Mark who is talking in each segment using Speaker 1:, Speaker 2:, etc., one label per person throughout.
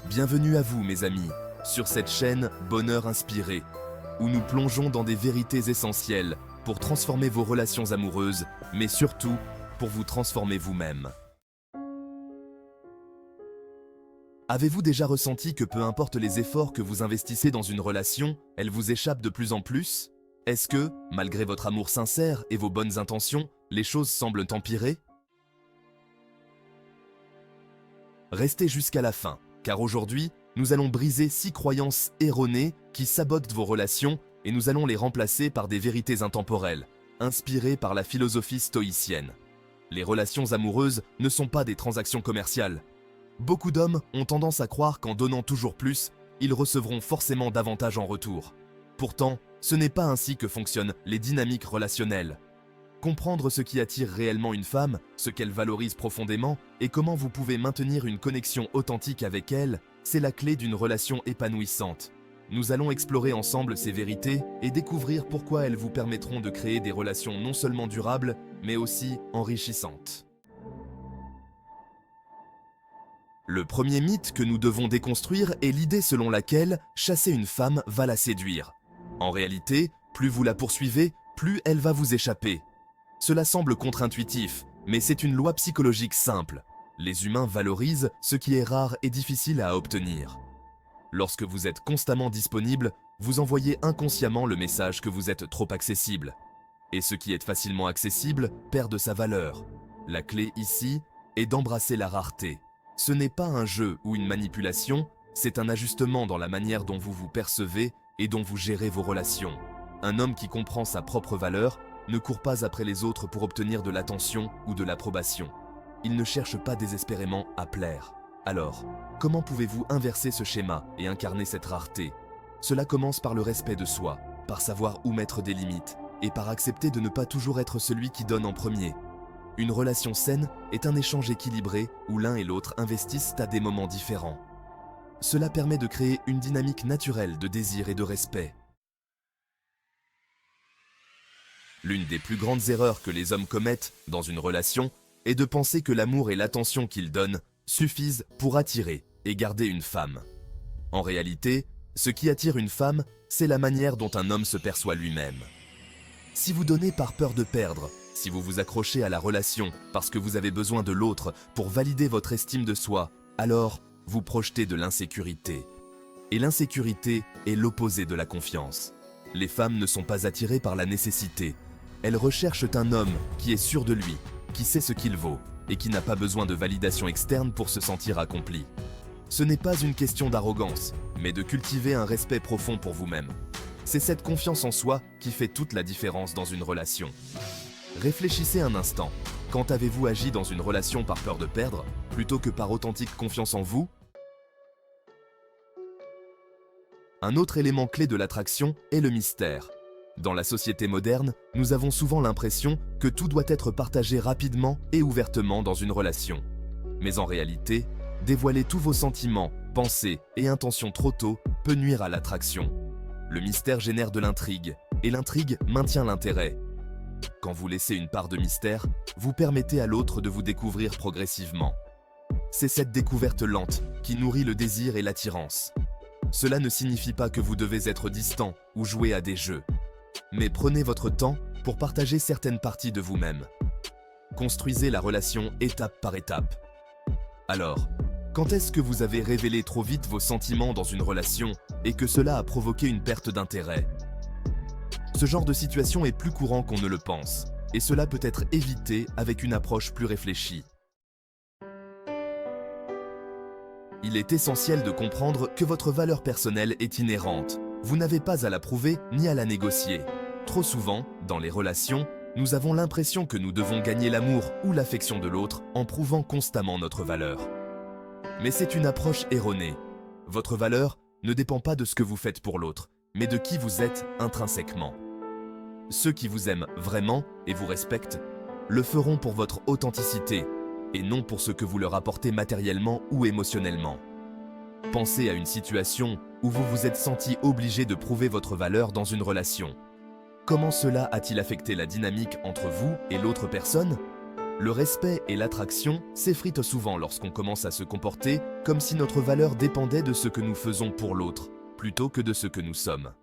Speaker 1: Bienvenue à vous mes amis, sur cette chaîne Bonheur Inspiré, où nous plongeons dans des vérités essentielles pour transformer vos relations amoureuses, mais surtout pour vous transformer vous-même. Avez-vous déjà ressenti que peu importe les efforts que vous investissez dans une relation, elle vous échappe de plus en plus? Est-ce que, malgré votre amour sincère et vos bonnes intentions, les choses semblent empirer? Restez jusqu'à la fin, car aujourd'hui, nous allons briser 6 croyances erronées qui sabotent vos relations et nous allons les remplacer par des vérités intemporelles, inspirées par la philosophie stoïcienne. Les relations amoureuses ne sont pas des transactions commerciales. Beaucoup d'hommes ont tendance à croire qu'en donnant toujours plus, ils recevront forcément davantage en retour. Pourtant, ce n'est pas ainsi que fonctionnent les dynamiques relationnelles. Comprendre ce qui attire réellement une femme, ce qu'elle valorise profondément et comment vous pouvez maintenir une connexion authentique avec elle, c'est la clé d'une relation épanouissante. Nous allons explorer ensemble ces vérités et découvrir pourquoi elles vous permettront de créer des relations non seulement durables, mais aussi enrichissantes. Le premier mythe que nous devons déconstruire est l'idée selon laquelle chasser une femme va la séduire. En réalité, plus vous la poursuivez, plus elle va vous échapper. Cela semble contre-intuitif, mais c'est une loi psychologique simple. Les humains valorisent ce qui est rare et difficile à obtenir. Lorsque vous êtes constamment disponible, vous envoyez inconsciemment le message que vous êtes trop accessible. Et ce qui est facilement accessible perd de sa valeur. La clé ici est d'embrasser la rareté. Ce n'est pas un jeu ou une manipulation, c'est un ajustement dans la manière dont vous vous percevez et dont vous gérez vos relations. Un homme qui comprend sa propre valeur ne court pas après les autres pour obtenir de l'attention ou de l'approbation. Il ne cherche pas désespérément à plaire. Alors, comment pouvez-vous inverser ce schéma et incarner cette rareté? Cela commence par le respect de soi, par savoir où mettre des limites, et par accepter de ne pas toujours être celui qui donne en premier. Une relation saine est un échange équilibré où l'un et l'autre investissent à des moments différents. Cela permet de créer une dynamique naturelle de désir et de respect. L'une des plus grandes erreurs que les hommes commettent dans une relation est de penser que l'amour et l'attention qu'ils donnent suffisent pour attirer et garder une femme. En réalité, ce qui attire une femme, c'est la manière dont un homme se perçoit lui-même. Si vous donnez par peur de perdre, si vous vous accrochez à la relation parce que vous avez besoin de l'autre pour valider votre estime de soi, alors vous projetez de l'insécurité. Et l'insécurité est l'opposé de la confiance. Les femmes ne sont pas attirées par la nécessité. Elles recherchent un homme qui est sûr de lui, qui sait ce qu'il vaut et qui n'a pas besoin de validation externe pour se sentir accompli. Ce n'est pas une question d'arrogance, mais de cultiver un respect profond pour vous-même. C'est cette confiance en soi qui fait toute la différence dans une relation. Réfléchissez un instant. Quand avez-vous agi dans une relation par peur de perdre, plutôt que par authentique confiance en vous? Un autre élément clé de l'attraction est le mystère. Dans la société moderne, nous avons souvent l'impression que tout doit être partagé rapidement et ouvertement dans une relation. Mais en réalité, dévoiler tous vos sentiments, pensées et intentions trop tôt peut nuire à l'attraction. Le mystère génère de l'intrigue, et l'intrigue maintient l'intérêt. Quand vous laissez une part de mystère, vous permettez à l'autre de vous découvrir progressivement. C'est cette découverte lente qui nourrit le désir et l'attirance. Cela ne signifie pas que vous devez être distant ou jouer à des jeux. Mais prenez votre temps pour partager certaines parties de vous-même. Construisez la relation étape par étape. Alors, quand est-ce que vous avez révélé trop vite vos sentiments dans une relation et que cela a provoqué une perte d'intérêt? Ce genre de situation est plus courant qu'on ne le pense, et cela peut être évité avec une approche plus réfléchie. Il est essentiel de comprendre que votre valeur personnelle est inhérente. Vous n'avez pas à la prouver ni à la négocier. Trop souvent, dans les relations, nous avons l'impression que nous devons gagner l'amour ou l'affection de l'autre en prouvant constamment notre valeur. Mais c'est une approche erronée. Votre valeur ne dépend pas de ce que vous faites pour l'autre, mais de qui vous êtes intrinsèquement. Ceux qui vous aiment vraiment et vous respectent le feront pour votre authenticité et non pour ce que vous leur apportez matériellement ou émotionnellement. Pensez à une situation où vous vous êtes senti obligé de prouver votre valeur dans une relation. Comment cela a-t-il affecté la dynamique entre vous et l'autre personne? Le respect et l'attraction s'effritent souvent lorsqu'on commence à se comporter comme si notre valeur dépendait de ce que nous faisons pour l'autre, plutôt que de ce que nous sommes.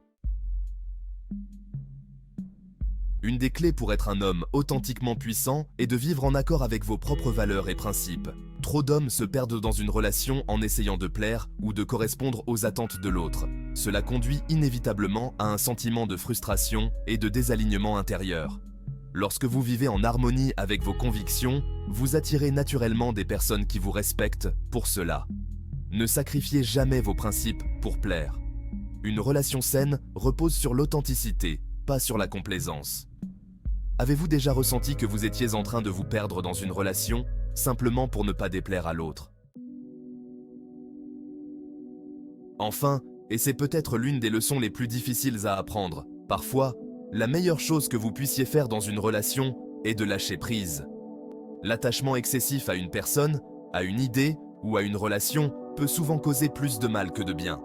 Speaker 1: Une des clés pour être un homme authentiquement puissant est de vivre en accord avec vos propres valeurs et principes. Trop d'hommes se perdent dans une relation en essayant de plaire ou de correspondre aux attentes de l'autre. Cela conduit inévitablement à un sentiment de frustration et de désalignement intérieur. Lorsque vous vivez en harmonie avec vos convictions, vous attirez naturellement des personnes qui vous respectent pour cela. Ne sacrifiez jamais vos principes pour plaire. Une relation saine repose sur l'authenticité, pas sur la complaisance. Avez-vous déjà ressenti que vous étiez en train de vous perdre dans une relation, simplement pour ne pas déplaire à l'autre? Enfin, et c'est peut-être l'une des leçons les plus difficiles à apprendre, parfois, la meilleure chose que vous puissiez faire dans une relation est de lâcher prise. L'attachement excessif à une personne, à une idée ou à une relation peut souvent causer plus de mal que de bien.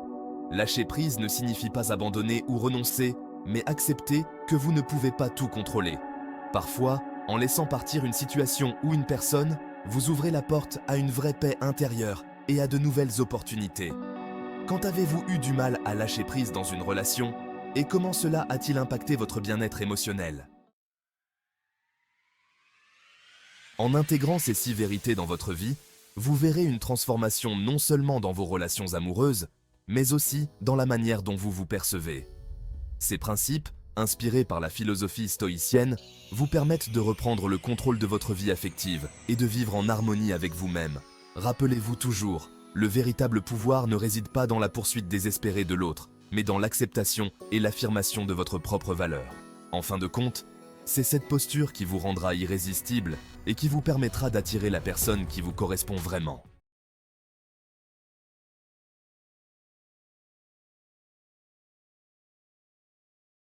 Speaker 1: Lâcher prise ne signifie pas abandonner ou renoncer, mais accepter que vous ne pouvez pas tout contrôler. Parfois, en laissant partir une situation ou une personne, vous ouvrez la porte à une vraie paix intérieure et à de nouvelles opportunités. Quand avez-vous eu du mal à lâcher prise dans une relation et comment cela a-t-il impacté votre bien-être émotionnel? En intégrant ces 6 vérités dans votre vie, vous verrez une transformation non seulement dans vos relations amoureuses, mais aussi dans la manière dont vous vous percevez. Ces principes, inspirés par la philosophie stoïcienne, vous permettent de reprendre le contrôle de votre vie affective et de vivre en harmonie avec vous-même. Rappelez-vous toujours, le véritable pouvoir ne réside pas dans la poursuite désespérée de l'autre, mais dans l'acceptation et l'affirmation de votre propre valeur. En fin de compte, c'est cette posture qui vous rendra irrésistible et qui vous permettra d'attirer la personne qui vous correspond vraiment.